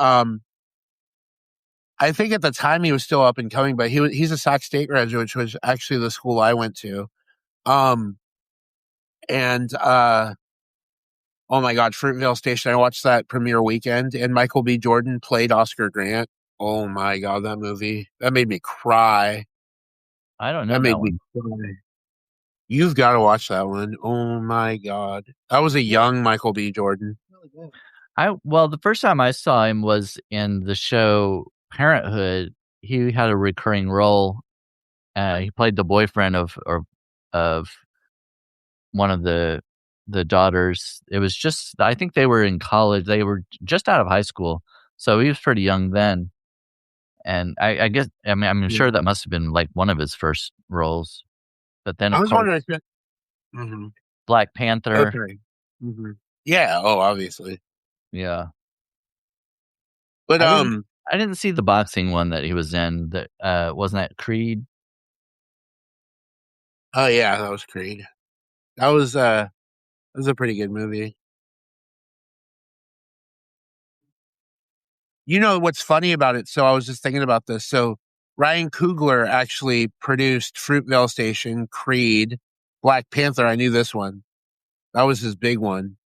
I think at the time he was still up and coming, but he's a Sac State graduate, which was actually the school I went to. Um, and oh my God, Fruitvale Station. I watched that premiere weekend, and Michael B. Jordan played Oscar Grant. Oh my God, that movie that made me cry. I don't know That that made me one. cry. You've got to watch that one. Oh my God, that was a young Michael B. Jordan. Well, the first time I saw him was in the show Parenthood. He had a recurring role. He played the boyfriend of one of the daughters. It was just I think they were in college. They were just out of high school, so he was pretty young then. And I guess I mean I'm Yeah. sure that must have been like one of his first roles. But then I of was course wondering. Mhm. Black Panther. Okay. hmm Yeah. Oh, obviously. Yeah, But I didn't I didn't see the boxing one that he was in. That wasn't that Creed. oh yeah, that was Creed. That was a pretty good movie. You know what's funny about it? So I was just thinking about this. So Ryan Coogler actually produced Fruitvale Station, Creed, Black Panther. I knew this one. That was his big one.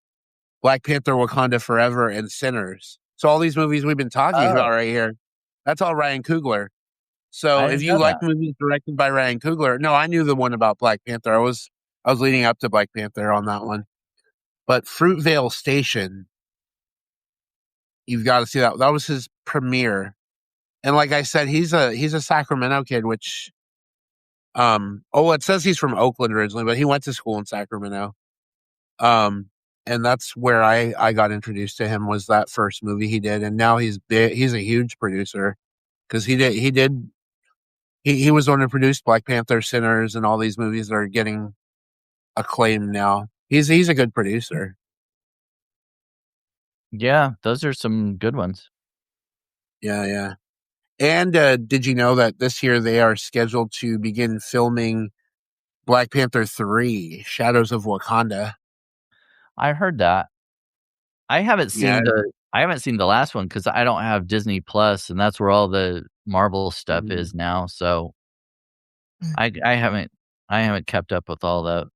Black Panther, Wakanda Forever, and Sinners. So all these movies we've been talking about Oh, right here, that's all Ryan Coogler. So I if didn't you know like that. movies directed by Ryan Coogler, no, I knew the one about Black Panther. I was leading up to Black Panther on that one. But Fruitvale Station, you've got to see that. That was his premiere. And like I said, he's a Sacramento kid, which it says he's from Oakland originally, but he went to school in Sacramento. Um and that's where I got introduced to him was that first movie he did, and now he's big, he's a huge producer because he was the one who produced Black Panther, Sinners, and all these movies that are getting acclaimed now. He's a good producer. Yeah, those are some good ones. Yeah, yeah. And did you know that this year they are scheduled to begin filming Black Panther 3, Shadows of Wakanda? I heard that. Yeah. I haven't seen the last one because I don't have Disney Plus, and that's where all the Marvel stuff Mhm. is now. So I haven't kept up with all that.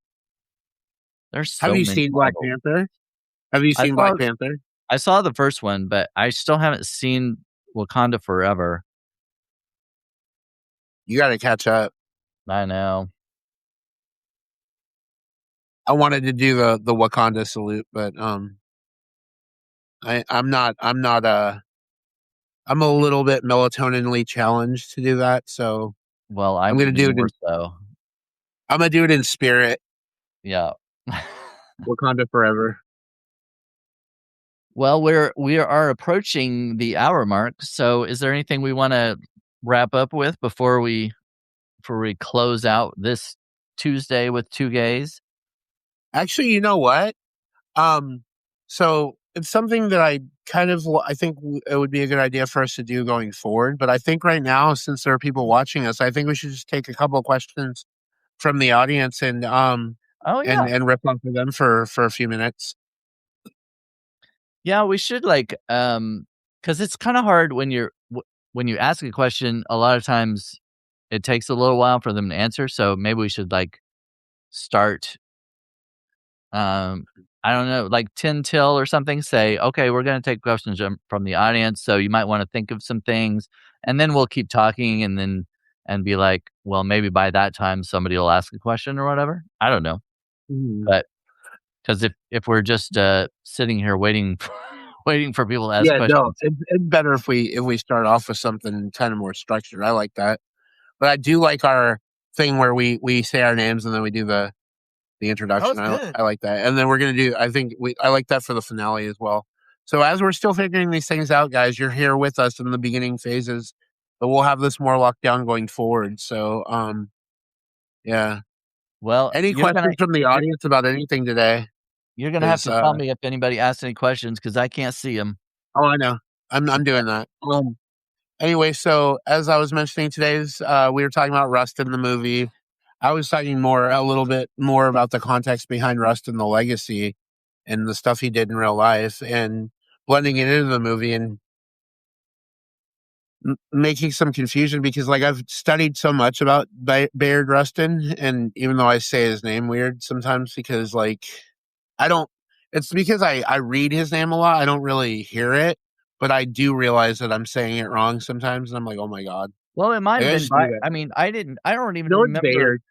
There's Have so you many seen Black Marvel. Panther? Have you I seen saw Black Panther? I saw the first one, but I still haven't seen Wakanda Forever. You got to catch up. I know. I wanted to do the Wakanda salute, but I'm a little bit melatoninly challenged to do that, so Well, I'm I'm gonna even do it more in so. I'm gonna do it in spirit. Yeah. Wakanda forever. Well, we are approaching the hour mark, so is there anything we wanna wrap up with before we close out this Tuesday with 2 gays? Actually, you know what? Um, so it's something that I think it would be a good idea for us to do going forward. But I think right now, since there are people watching us, I think we should just take a couple of questions from the audience Oh, yeah. and rip off of them for a few minutes. Yeah, we should, like, because it's kinda hard when when you ask a question, a lot of times it takes a little while for them to answer, so maybe we should, like, start, um, I don't know, like 10 till or something, say, "Okay, we're gonna take questions from the audience, so you might wanna think of some things," and then we'll keep talking and be like, "Well, maybe by that time, somebody will ask a question or whatever." I don't know, Mhm. but because if we're just, sitting here waiting waiting for people to ask Yeah, no, questions. it's better if we start off with something kind of more structured. I like that, but I do like our thing where we say our names and then we do the Oh, introduction. it's good. I like that, and then we're gonna do. I like that for the finale as well. So as we're still figuring these things out, guys, you're here with us in the beginning phases, but we'll have this more locked down going forward. So yeah. Well, Any questions from the audience about anything today? you're gonna have Because to tell me if anybody asks any questions because I can't see them. oh, I know, I'm doing that. Anyway, so as I was mentioning today's, we were talking about Rustin the movie. I was talking a little bit more about the context behind Rustin the legacy and the stuff he did in real life and blending it into the movie and making some confusion because like I've studied so much about Bayard Rustin, and even though I say his name weird sometimes because like I don't, it's because I read his name a lot. I don't really hear it, but I do realize that I'm saying it wrong sometimes, and I'm like, oh my god, Well, it might like have I been just do by that. I mean, I don't even No, it's remember. Bayard.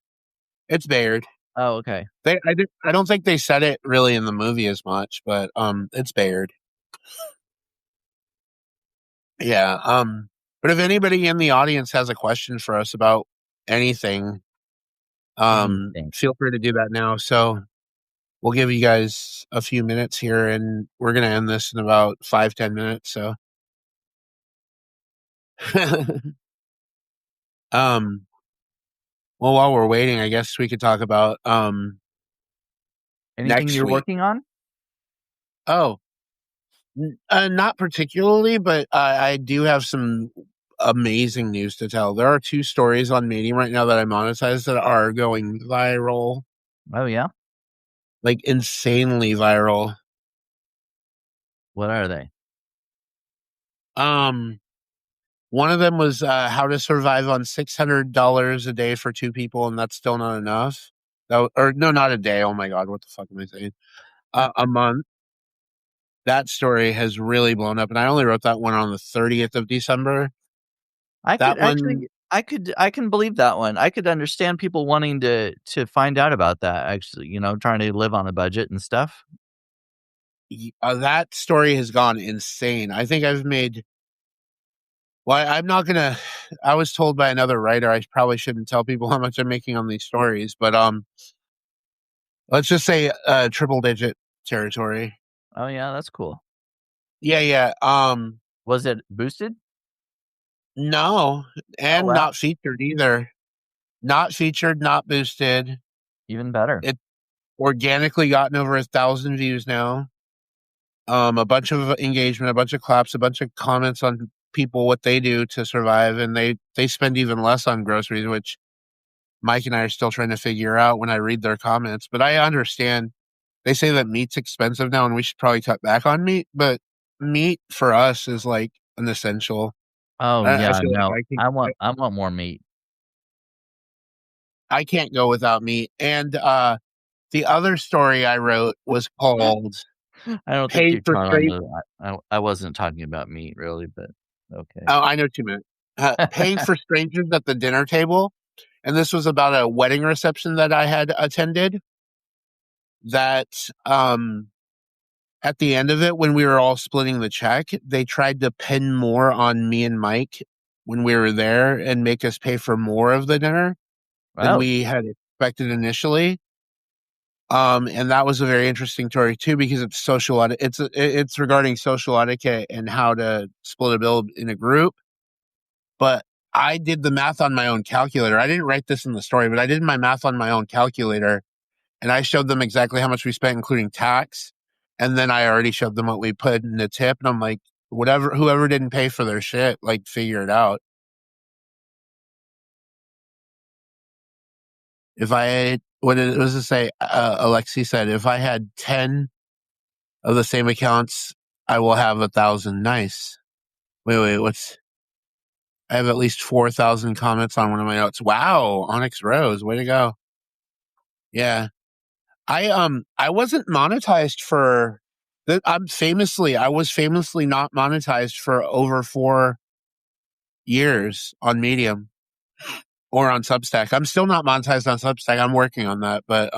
It's Bayard. Oh, okay. I don't think they said it really in the movie as much, but it's Bayard. Yeah. But if anybody in the audience has a question for us about anything, Anything. feel free to do that now. So we'll give you guys a few minutes here, and we're gonna end this in about 5-10 minutes. So, um, well, while we're waiting, I guess we could talk about Anything next you're week. working on? Oh, not particularly, but I do have some amazing news to tell. There are two stories on Medium right now that I monetize that are going viral, Oh, yeah? like insanely viral. What are they? Um, One of them was how to survive on $600 a day for two people, and that's still not enough. Or no, not a day. Oh my god, what the fuck am I saying? A month. That story has really blown up, and I only wrote that one on the 30th of December. I That could one, actually I can believe that one. I could understand people wanting find out about that actually, trying to live on a budget and stuff. that story has gone insane. I think I've made. Well, I'm not gonna. I was told by another writer I probably shouldn't tell people how much I'm making on these stories, but let's just say triple digit territory. Oh, yeah, that's cool. Yeah, yeah. Was it boosted? No, Oh, and wow. not featured either. Not featured, not boosted. Even better. It organically gotten over 1,000 views now. A bunch of engagement, a bunch of claps, a bunch of comments on people what they do to survive, and they spend even less on groceries, which Mike and I are still trying to figure out when I read their comments. But I understand they say that meat's expensive now, and we should probably cut back on meat. But meat for us is like an essential. Oh, I yeah, feel like no. I want more meat. I can't go without meat. And the other story I wrote was called I don't think "Paid you're for trying on Strangers." the I wasn't talking about meat really, but okay. Oh, I know what you meant. Paying for strangers at the dinner table, and this was about a wedding reception that I had attended. That at the end of it, when we were all splitting the check, they tried to pin more on me and Mike when we were there and make us pay for more of the dinner than Oh, we had expected initially. And that was a very interesting story too, because it's it's regarding social etiquette and how to split a bill in a group. But I did the math on my own calculator. I didn't write this in the story, but I did my math on my own calculator, and I showed them exactly how much we spent, including tax. And then I already showed them what we put in the tip, and I'm like, whoever didn't pay for their shit, like, figure it out. If I what it was to say, Alexi said, if I had 10 of the same accounts, I will have 1,000. Nice. Wait, what's? I have at least 4,000 comments on one of my notes. Wow, Onyx Rose, way to go! Yeah, I wasn't monetized for. I was famously not monetized for over 4 years on Medium or on Substack. I'm still not monetized on Substack. I'm working on that, but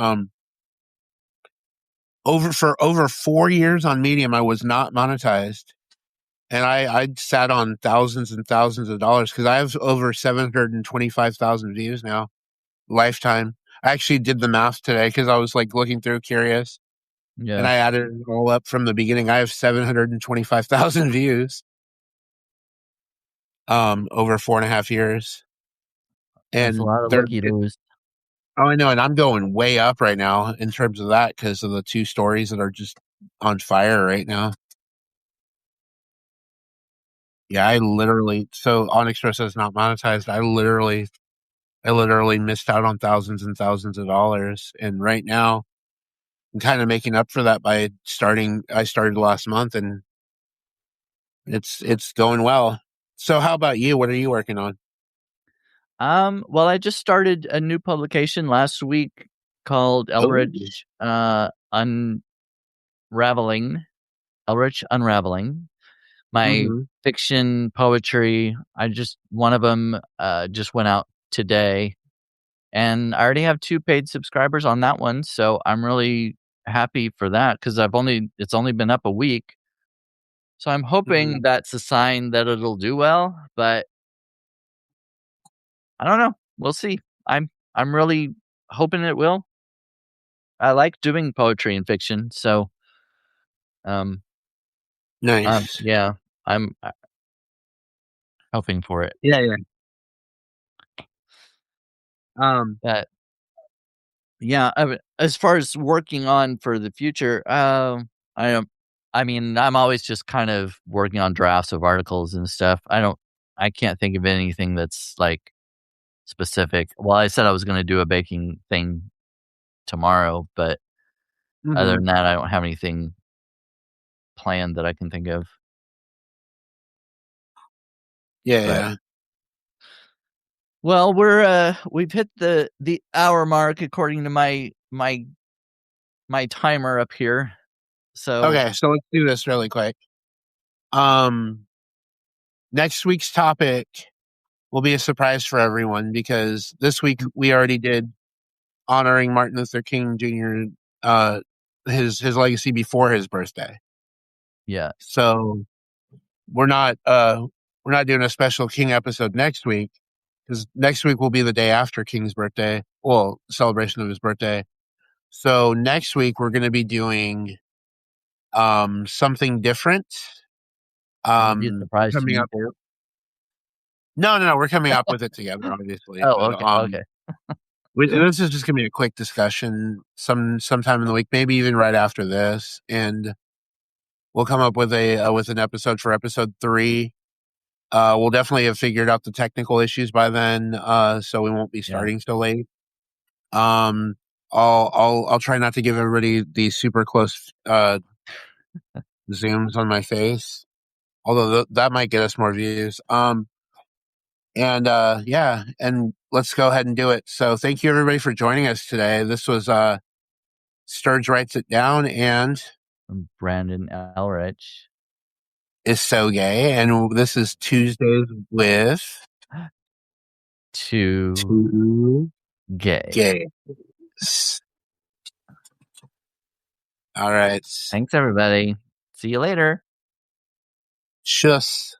over 4 years on Medium, I was not monetized. And I sat on thousands and thousands of dollars because I have over 725,000 views now, lifetime. I actually did the math today because I was like looking through curious, and Yeah. I added it all up from the beginning. I have 725,000 views over 4.5 years. That's a And lot of they're looky-loos. oh, I know, and I'm going way up right now in terms of that because of the 2 stories that are just on fire right now. Yeah, I literally so Onyx Rose is not monetized. I literally missed out on thousands and thousands of dollars. And right now I'm kind of making up for that by I started last month, and it's going well. So how about you? What are you working on? Well, I just started a new publication last week called Oh. Unraveling. Elrich Unraveling. My Mhm. fiction poetry, one of them just went out today, and I already have 2 paid subscribers on that one, so I'm really happy for that because it's only been up a week. So I'm hoping Mhm. that's a sign that it'll do well, but I don't know. We'll see. I'm really hoping it will. I like doing poetry and fiction, so um Nice. yeah, I'm hoping for it. Yeah, yeah. Um, But yeah, as far as working on for the future, I don't. I mean, I'm always just kind of working on drafts of articles and stuff. I can't think of anything that's like specific. Well, I said I was going to do a baking thing tomorrow, but other than mhm. that, I don't have anything planned that I can think of. Yeah, But yeah. well, we've hit the hour mark according to my timer up here. So Okay, so let's do this really quick. Um, Next week's topic will be a surprise for everyone because this week we already did honoring Martin Luther King Jr. uh his legacy before his birthday. yeah, So we're not we're not doing a special King episode next week because next week will be the day after King's birthday. Well, celebration of his birthday. So next week we're gonna be doing something different. it'll be a surprise to Coming me up too. No, we're coming up with it together, obviously. Oh, But okay, okay. this is just gonna be a quick discussion sometime in the week, maybe even right after this, and we'll come up with a with an episode for episode 3. We'll definitely have figured out the technical issues by then, so we won't be Yeah. starting so late. Um, I'll try not to give everybody these super close zooms on my face, although that might get us more views. And yeah, and let's go ahead and do it. So thank you everybody for joining us today. This was Sturge Writes It Down and I'm Brandon Elrich. Is So Gay, and this is Tuesdays with Too Two gay. Gays. All right. Thanks, everybody. See you later. Shuss.